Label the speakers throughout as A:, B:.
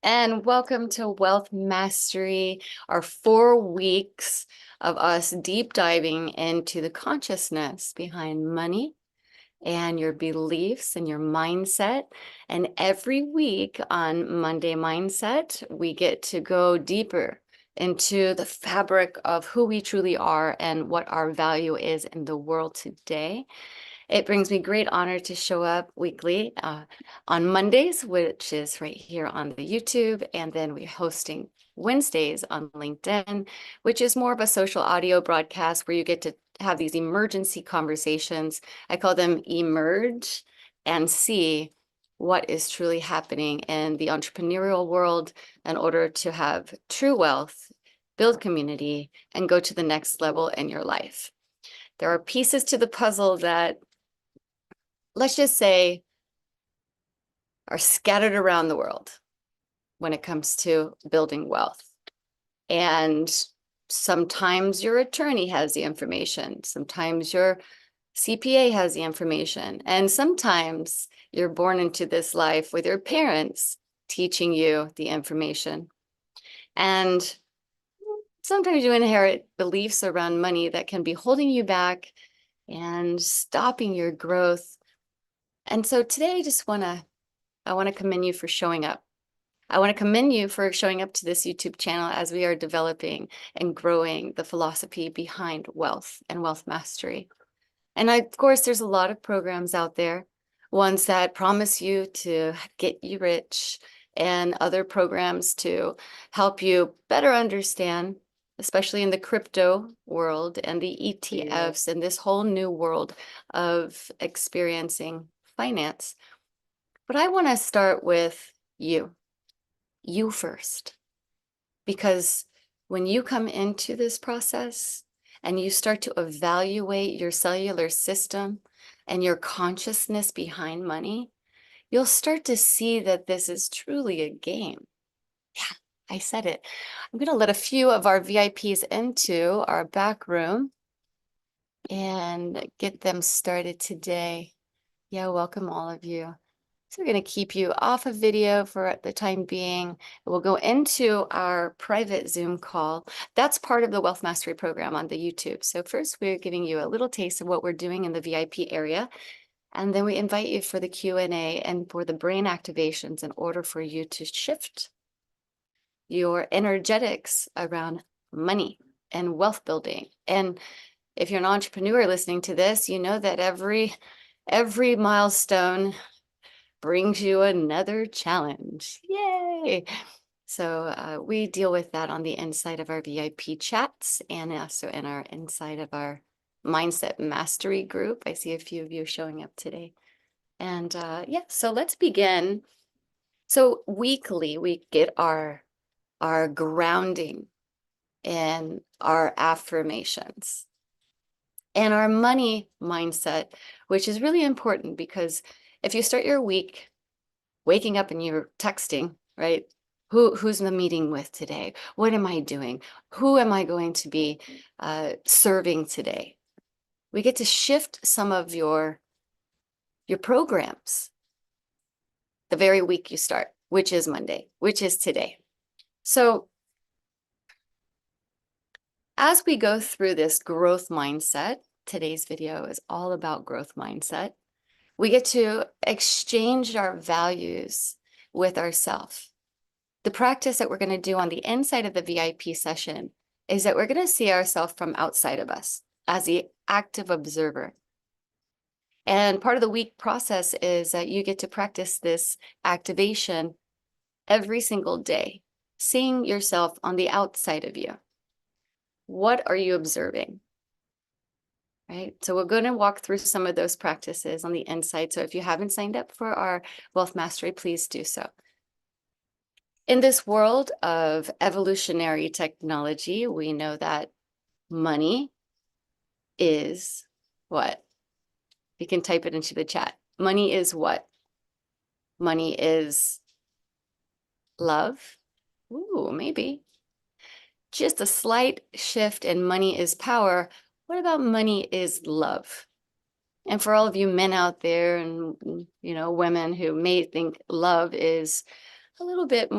A: And welcome to Wealth Mastery, our 4 weeks of us deep diving into the consciousness behind money and your beliefs and your mindset. And every week on Monday Mindset, we get to go deeper into the fabric of who we truly are and what our value is in the world today. It brings me great honor to show up weekly on Mondays, which is right here on the YouTube, and then we're hosting Wednesdays on LinkedIn, which is more of a social audio broadcast where you get to have these emergency conversations. I call them emerge and see what is truly happening in the entrepreneurial world in order to have true wealth, build community, and go to the next level in your life. There are pieces to the puzzle that, let's just say, are scattered around the world when it comes to building wealth. And sometimes your attorney has the information. Sometimes your CPA has the information. And sometimes you're born into this life with your parents teaching you the information. And sometimes you inherit beliefs around money that can be holding you back and stopping your growth. And so today I want to commend you for showing up. I want to commend you for showing up to this YouTube channel as we are developing and growing the philosophy behind wealth and wealth mastery. And of course, there's a lot of programs out there, ones that promise you to get you rich, and other programs to help you better understand, especially in the crypto world and the ETFs and this whole new world of experiencing finance. But I want to start with you first, because when you come into this process and you start to evaluate your cellular system and your consciousness behind money, you'll start to see that this is truly a game. Yeah, I said it. I'm going to let a few of our VIPs into our back room and get them started today. Yeah, welcome all of you. So we're going to keep you off of video for the time being. We'll go into our private Zoom call. That's part of the Wealth Mastery program on the YouTube. So first, we're giving you a little taste of what we're doing in the VIP area. And then we invite you for the Q&A and for the brain activations in order for you to shift your energetics around money and wealth building. And if you're an entrepreneur listening to this, you know that every milestone brings you another challenge. Yay! So we deal with that on the inside of our VIP chats and also in our inside of our Mindset Mastery group. I see a few of you showing up today. And yeah, so let's begin. So weekly, we get our grounding and our affirmations and our money mindset, which is really important because if you start your week waking up and you're texting, right? Who's in the meeting with today? What am I doing? Who am I going to be serving today? We get to shift some of your programs the very week you start, which is Monday, which is today. So as we go through this growth mindset, today's video is all about growth mindset. We get to exchange our values with ourselves. The practice that we're going to do on the inside of the VIP session is that we're going to see ourselves from outside of us as the active observer. And part of the week process is that you get to practice this activation every single day, seeing yourself on the outside of you. What are you observing? Right? So we're going to walk through some of those practices on the inside. So if you haven't signed up for our Wealth Mastery, please do so. In this world of evolutionary technology, we know that money is what? You can type it into the chat. Money is what? Money is love? Ooh, maybe. Just a slight shift in money is power. What about money is love? And for all of you men out there and, you know, women who may think love is a little bit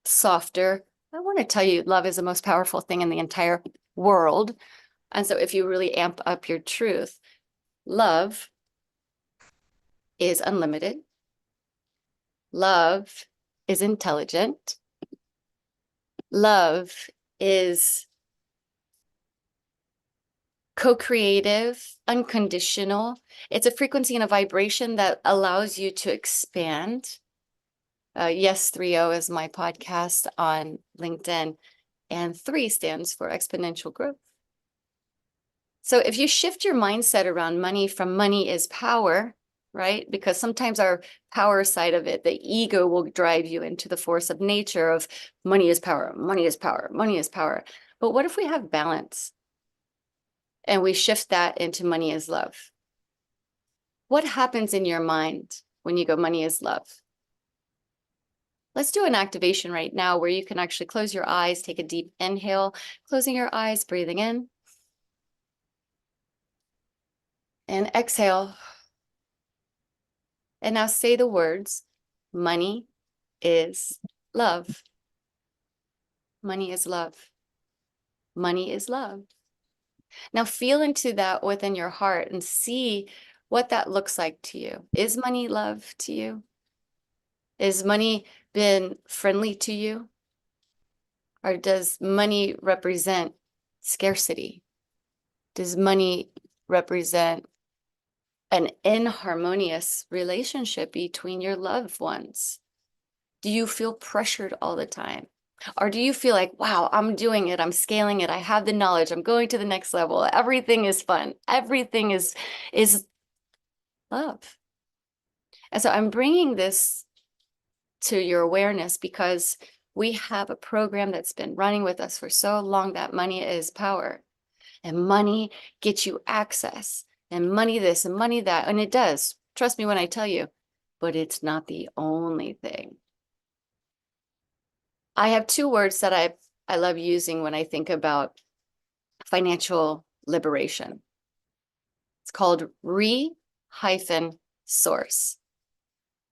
A: softer. I want to tell you, love is the most powerful thing in the entire world. And so if you really amp up your truth, love is unlimited. Love is intelligent. Love is co-creative, unconditional. It's a frequency and a vibration that allows you to expand. Yes, 3.0 is my podcast on LinkedIn, and 3 stands for exponential growth. So if you shift your mindset around money from money is power, right? Because sometimes our power side of it, the ego will drive you into the force of nature of money is power, money is power, money is power. But what if we have balance and we shift that into money is love? What happens in your mind when you go money is love? Let's do an activation right now where you can actually close your eyes, take a deep inhale, closing your eyes, breathing in. And exhale. And now say the words, money is love. Money is love. Money is love. Now feel into that within your heart and see what that looks like to you. Is money love to you? Is money been friendly to you? Or does money represent scarcity? Does money represent an inharmonious relationship between your loved ones? Do you feel pressured all the time? Or do you feel like, wow, I'm doing it, I'm scaling it, I have the knowledge, I'm going to the next level, everything is fun, everything is love. And so I'm bringing this to your awareness because we have a program that's been running with us for so long that money is power. And money gets you access, and money this and money that, and it does. Trust me when I tell you, but it's not the only thing. I have 2 words that I love using when I think about financial liberation. It's called re-source,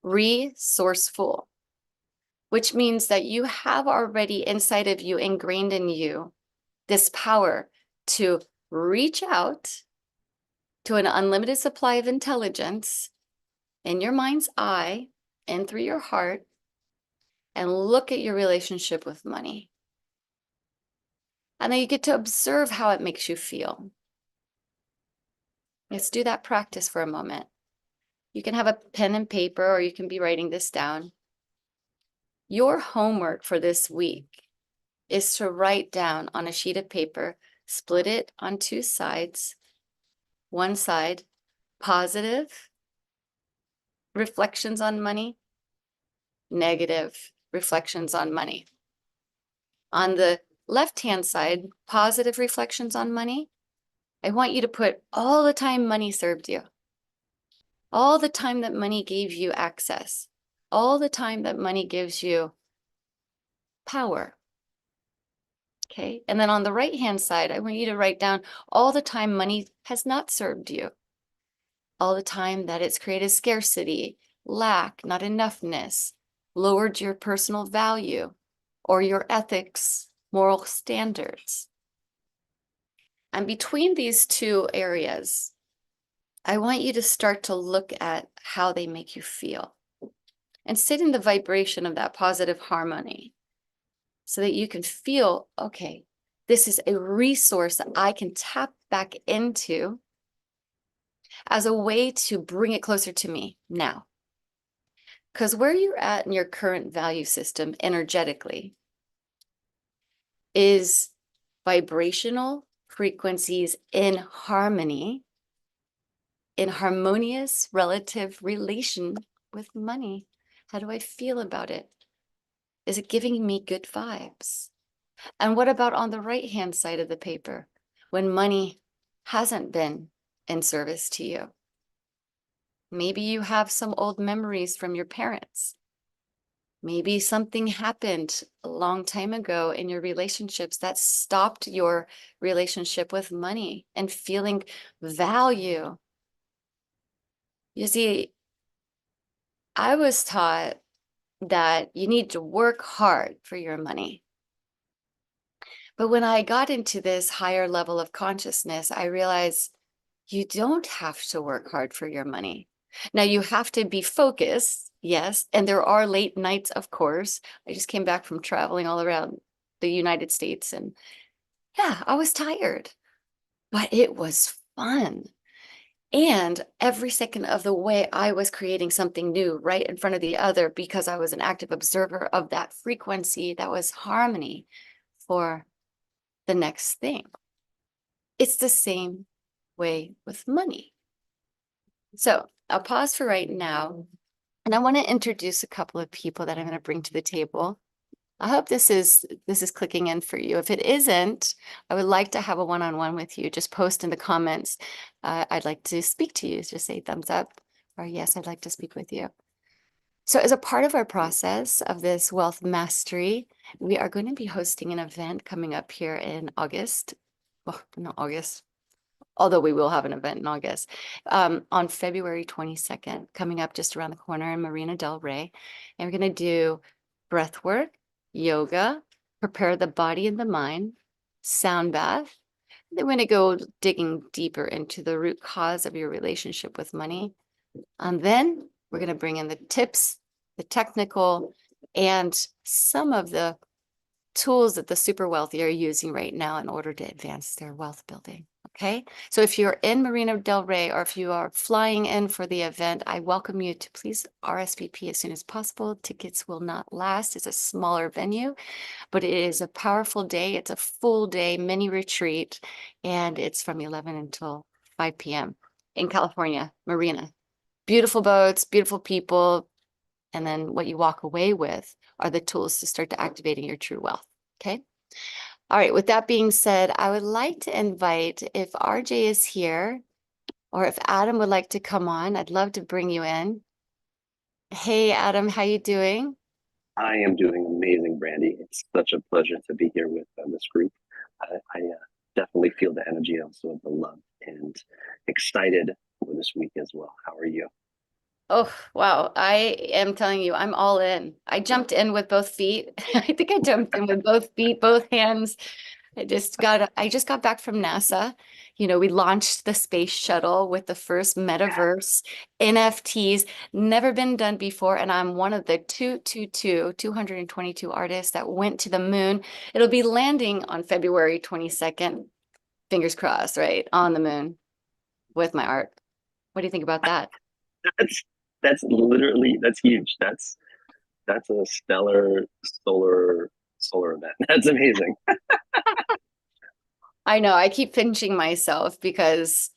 A: resourceful, which means that you have already inside of you, ingrained in you, this power to reach out to an unlimited supply of intelligence in your mind's eye and through your heart and look at your relationship with money. And then you get to observe how it makes you feel. Let's do that practice for a moment. You can have a pen and paper, or you can be writing this down. Your homework for this week is to write down on a sheet of paper, split it on 2 sides. One side, positive reflections on money, negative reflections on money. On the left-hand side, positive reflections on money, I want you to put all the time money served you, all the time that money gave you access, all the time that money gives you power. Okay, and then on the right-hand side, I want you to write down all the time money has not served you, all the time that it's created scarcity, lack, not enoughness, lowered your personal value or your ethics, moral standards. And between these 2 areas, I want you to start to look at how they make you feel and sit in the vibration of that positive harmony so that you can feel, okay, this is a resource that I can tap back into as a way to bring it closer to me now. Because where you're at in your current value system energetically is vibrational frequencies in harmony, in harmonious relative relation with money. How do I feel about it? Is it giving me good vibes? And what about on the right-hand side of the paper, when money hasn't been in service to you? Maybe you have some old memories from your parents. Maybe something happened a long time ago in your relationships that stopped your relationship with money and feeling value. You see, I was taught that you need to work hard for your money. But when I got into this higher level of consciousness, I realized you don't have to work hard for your money. Now, you have to be focused, yes, and there are late nights, of course. I just came back from traveling all around the United States, and yeah, I was tired, but it was fun. And every second of the way, I was creating something new right in front of the other because I was an active observer of that frequency that was harmony for the next thing. It's the same way with money. So I'll pause for right now, and I want to introduce a couple of people that I'm going to bring to the table. I hope this is clicking in for you. If it isn't, I would like to have a one-on-one with you. Just post in the comments. I'd like to speak to you. Just say thumbs up or yes, I'd like to speak with you. So as a part of our process of this wealth mastery, we are going to be hosting an event coming up here in August. Well, not August, although we will have an event in August, on February 22nd, coming up just around the corner in Marina del Rey. And we're going to do breath work, yoga, prepare the body and the mind, sound bath. Then we're going to go digging deeper into the root cause of your relationship with money. And then we're going to bring in the tips, the technical, and some of the tools that the super wealthy are using right now in order to advance their wealth building. Okay, so if you're in Marina del Rey or if you are flying in for the event, I welcome you to please RSVP as soon as possible. Tickets will not last. It's a smaller venue, but it is a powerful day. It's a full day mini retreat, and it's from 11 until 5 p.m. in California, Marina. Beautiful boats, beautiful people, and then what you walk away with are the tools to start to activating your true wealth. Okay. All right. With that being said, I would like to invite, if RJ is here or if Adam would like to come on, I'd love to bring you in. Hey, Adam, how you doing?
B: I am doing amazing, Brandi. It's such a pleasure to be here with this group. I definitely feel the energy also of the love and excited for this week as well. How are you?
A: Oh, wow. I am telling you, I'm all in. I jumped in with both feet. I think I jumped in with both feet, both hands. I just got back from NASA. You know, we launched the space shuttle with the first metaverse, NFTs, never been done before. And I'm one of the 222 artists that went to the moon. It'll be landing on February 22nd. Fingers crossed, right? On the moon with my art. What do you think about that?
B: That's that's huge. That's a stellar solar event. That's amazing.
A: I know I keep pinching myself because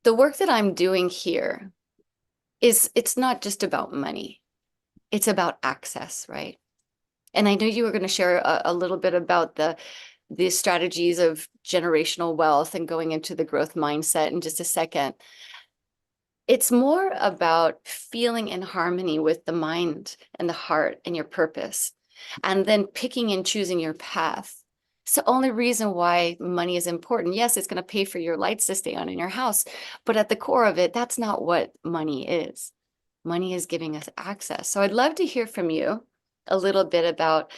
A: the work that I'm doing here it's not just about money. It's about access, right? And I know you were going to share a little bit about the strategies of generational wealth and going into the growth mindset in just a second. It's more about feeling in harmony with the mind and the heart and your purpose, and then picking and choosing your path. It's the only reason why money is important. Yes, it's going to pay for your lights to stay on in your house, but at the core of it, that's not what money is. Money is giving us access. So I'd love to hear from you a little bit about,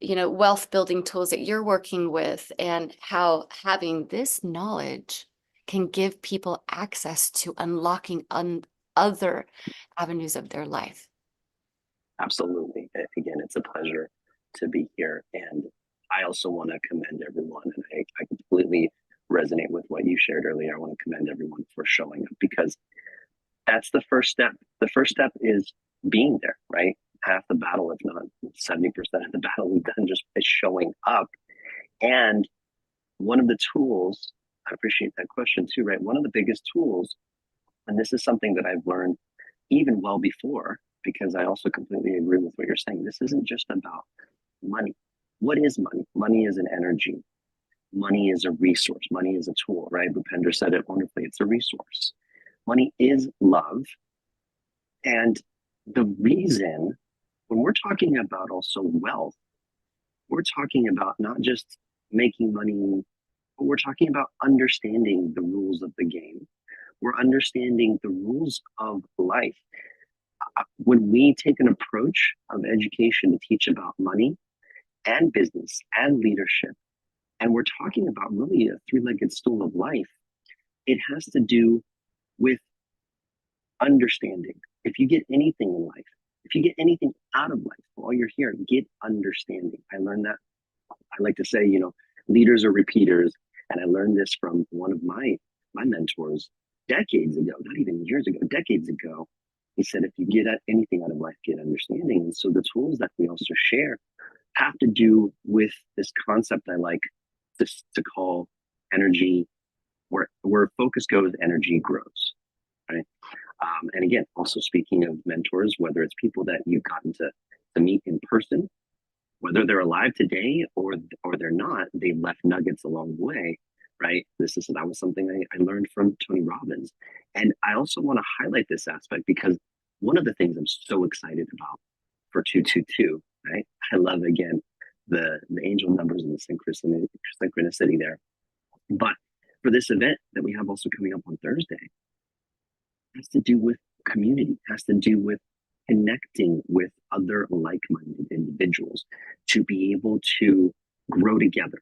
A: wealth building tools that you're working with and how having this knowledge can give people access to unlocking other avenues of their life.
B: Absolutely. Again, it's a pleasure to be here. And I also want to commend everyone. And I completely resonate with what you shared earlier. I want to commend everyone for showing up because that's the first step. The first step is being there, right? Half the battle, if not 70% of the battle we've done just is showing up. And one of the tools, I appreciate that question too, right? One of the biggest tools, and this is something that I've learned even well before, because I also completely agree with what you're saying. This isn't just about money. What is money? Money is an energy. Money is a resource. Money is a tool, right? Bhupender said it wonderfully. It's a resource. Money is love. And the reason when we're talking about also wealth, we're talking about not just making money, but we're talking about understanding the rules of the game. We're understanding the rules of life. When we take an approach of education to teach about money and business and leadership, and we're talking about really a three-legged stool of life, it has to do with understanding. If you get anything in life, if you get anything out of life while you're here, get understanding. I learned that. I like to say, leaders are repeaters. And I learned this from one of my mentors decades ago, not even years ago, decades ago. He said, if you get anything out of life, get understanding. And so the tools that we also share have to do with this concept I like to call energy, where focus goes, energy grows. Right. And again, also speaking of mentors, whether it's people that you've gotten to meet in person, whether they're alive today or they're not, they left nuggets along the way, right? That was something I learned from Tony Robbins. And I also want to highlight this aspect because one of the things I'm so excited about for 222, right? I love again the angel numbers and the synchronicity there. But for this event that we have also coming up on Thursday, has to do with community, has to do with connecting with other like-minded individuals to be able to grow together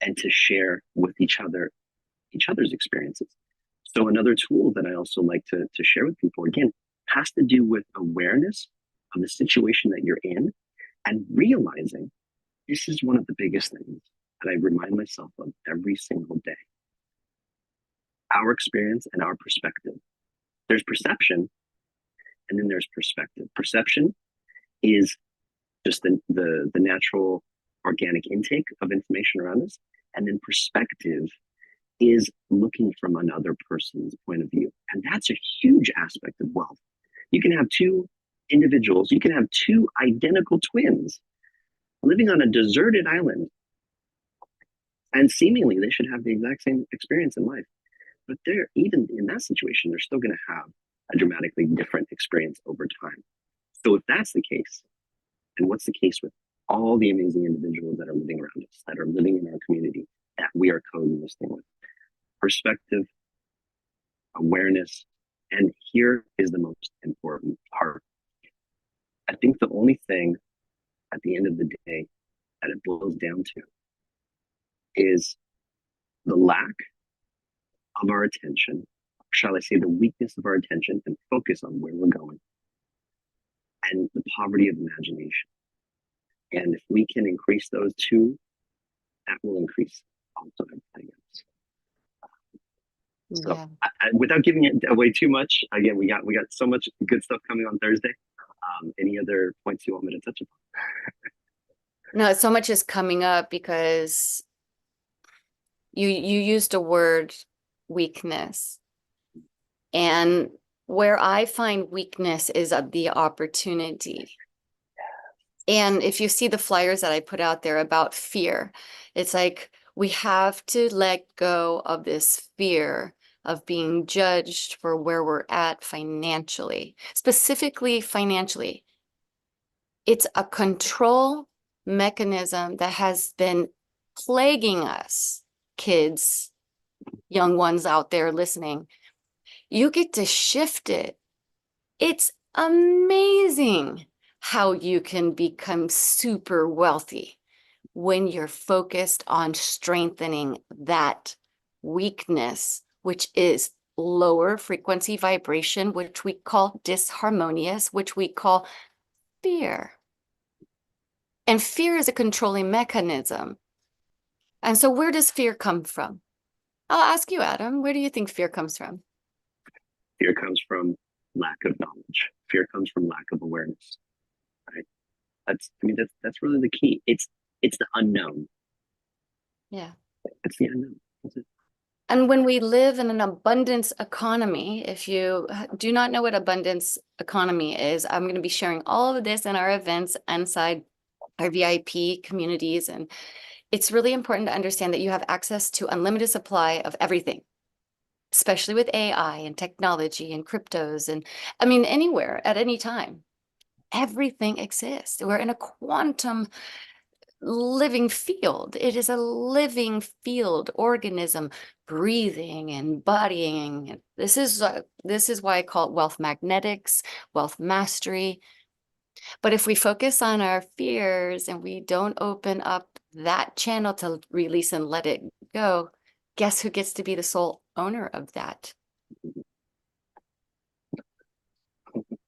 B: and to share with each other's experiences. So another tool that I also like to share with people again has to do with awareness of the situation that you're in and realizing this is one of the biggest things that I remind myself of every single day. Our experience and our perspective. There's perception and then there's perspective. Perception is just the natural organic intake of information around us. And then perspective is looking from another person's point of view. And that's a huge aspect of wealth. You can have two individuals, you can have two identical twins living on a deserted island, and seemingly they should have the exact same experience in life. But they're even in that situation, they're still going to have a dramatically different experience over time. So if that's the case, and what's the case with all the amazing individuals that are living around us, that are living in our community, that we are coexisting with? Perspective, awareness, and here is the most important part. I think the only thing at the end of the day that it boils down to is the lack of our attention, shall I say, the weakness of our attention and focus on where we're going, and the poverty of imagination. And if we can increase those two, that will increase also everything else. So,
A: Yeah.
B: without giving it away too much, again, we got so much good stuff coming on Thursday. Any other points you want me to touch upon?
A: No, so much is coming up because you used a word, weakness. And where I find weakness is of the opportunity. And if you see the flyers that I put out there about fear, it's like we have to let go of this fear of being judged for where we're at financially, specifically financially. It's a control mechanism that has been plaguing us, kids, young ones out there listening. You get to shift it. It's amazing how you can become super wealthy when you're focused on strengthening that weakness, which is lower frequency vibration, which we call disharmonious, which we call fear. And fear is a controlling mechanism. And so where does fear come from? I'll ask you, Adam, where do you think fear comes from?
B: Fear comes from lack of knowledge. Fear comes from lack of awareness. Right? That's really the key. It's the unknown.
A: Yeah.
B: It's the unknown. That's it.
A: And when we live in an abundance economy, if you do not know what abundance economy is, I'm going to be sharing all of this in our events inside our VIP communities. And it's really important to understand that you have access to unlimited supply of everything, especially with AI and technology and cryptos. And I mean, anywhere at any time, everything exists. We're in a quantum living field. It is a living field organism breathing and bodying. This is why I call it wealth magnetics, wealth mastery. But if we focus on our fears and we don't open up that channel to release and let it go, guess who gets to be the sole owner of that?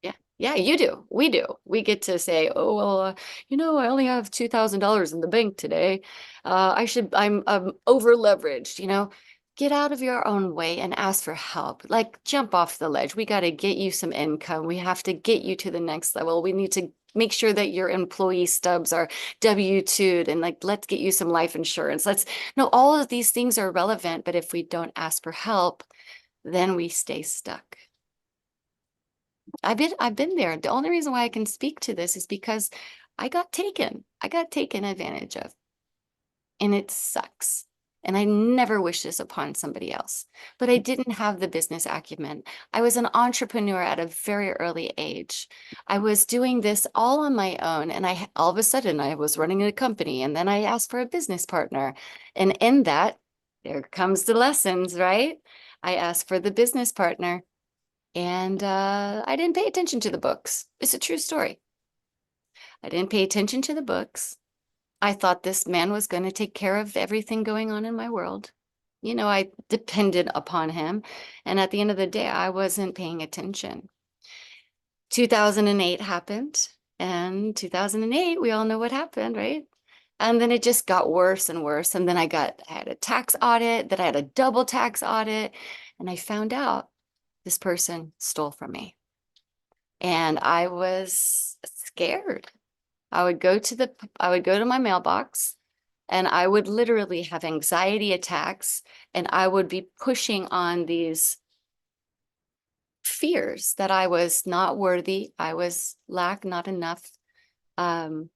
A: Yeah. Yeah, you do. We do. We get to say, oh, well, I only have $2,000 in the bank today. I'm over leveraged, Get out of your own way and ask for help. Like, jump off the ledge. We got to get you some income. We have to get you to the next level. We need to make sure that your employee stubs are W-2'd, and like, let's get you some life insurance. No, all of these things are relevant, but if we don't ask for help, then we stay stuck. I've been there. The only reason why I can speak to this is because I got taken. I got taken advantage of, and it sucks. And I never wish this upon somebody else. But I didn't have the business acumen. I was an entrepreneur at a very early age. I was doing this all on my own, and I all of a sudden I was running a company, and then I asked for a business partner. And in that, there comes the lessons, right? I asked for the business partner. And I didn't pay attention to the books. It's a true story. I didn't pay attention to the books. I thought this man was going to take care of everything going on in my world. I depended upon him. And at the end of the day, I wasn't paying attention. 2008 happened. And 2008, we all know what happened, right? And then it just got worse and worse. And then I had a tax audit, then I had a double tax audit. And I found out this person stole from me. And I was scared. I would go to my mailbox, and I would literally have anxiety attacks, and I would be pushing on these fears that I was not worthy, I was not enough. Um,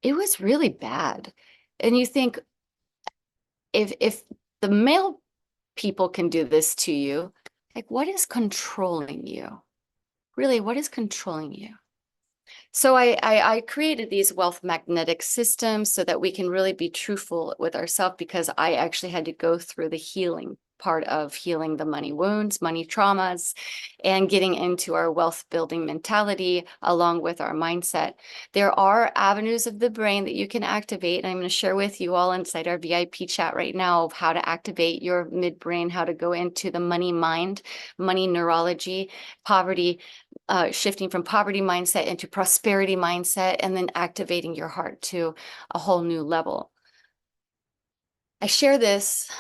A: it was really bad. And you think, if the mail people can do this to you, like, what is controlling you? Really, what is controlling you? So I created these wealth magnetic systems so that we can really be truthful with ourselves, because I actually had to go through the healing part of healing the money wounds, money traumas, and getting into our wealth building mentality along with our mindset. There are avenues of the brain that you can activate. And I'm going to share with you all inside our VIP chat right now of how to activate your midbrain, how to go into the money mind, money neurology, poverty, shifting from poverty mindset into prosperity mindset, and then activating your heart to a whole new level. I share this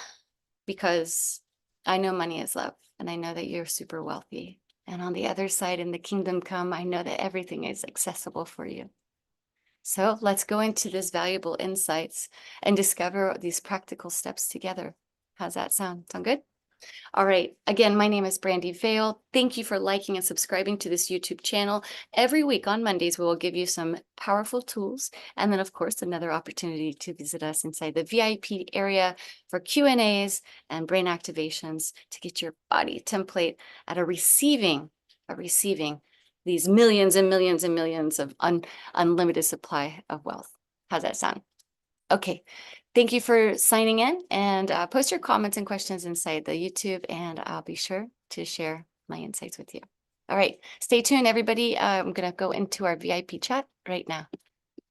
A: because I know money is love, and I know that you're super wealthy. And on the other side, in the kingdom come, I know that everything is accessible for you. So let's go into this valuable insights and discover these practical steps together. How's that sound? Sound good? All right. Again, my name is Brandi Vale. Thank you for liking and subscribing to this YouTube channel. Every week on Mondays, we will give you some powerful tools. And then, of course, another opportunity to visit us inside the VIP area for Q&As and brain activations to get your body template at a receiving these millions and millions and millions of unlimited supply of wealth. How's that sound? Okay. Thank you for signing in, and post your comments and questions inside the YouTube, and I'll be sure to share my insights with you. All right. Stay tuned, everybody. I'm going to go into our VIP chat right now.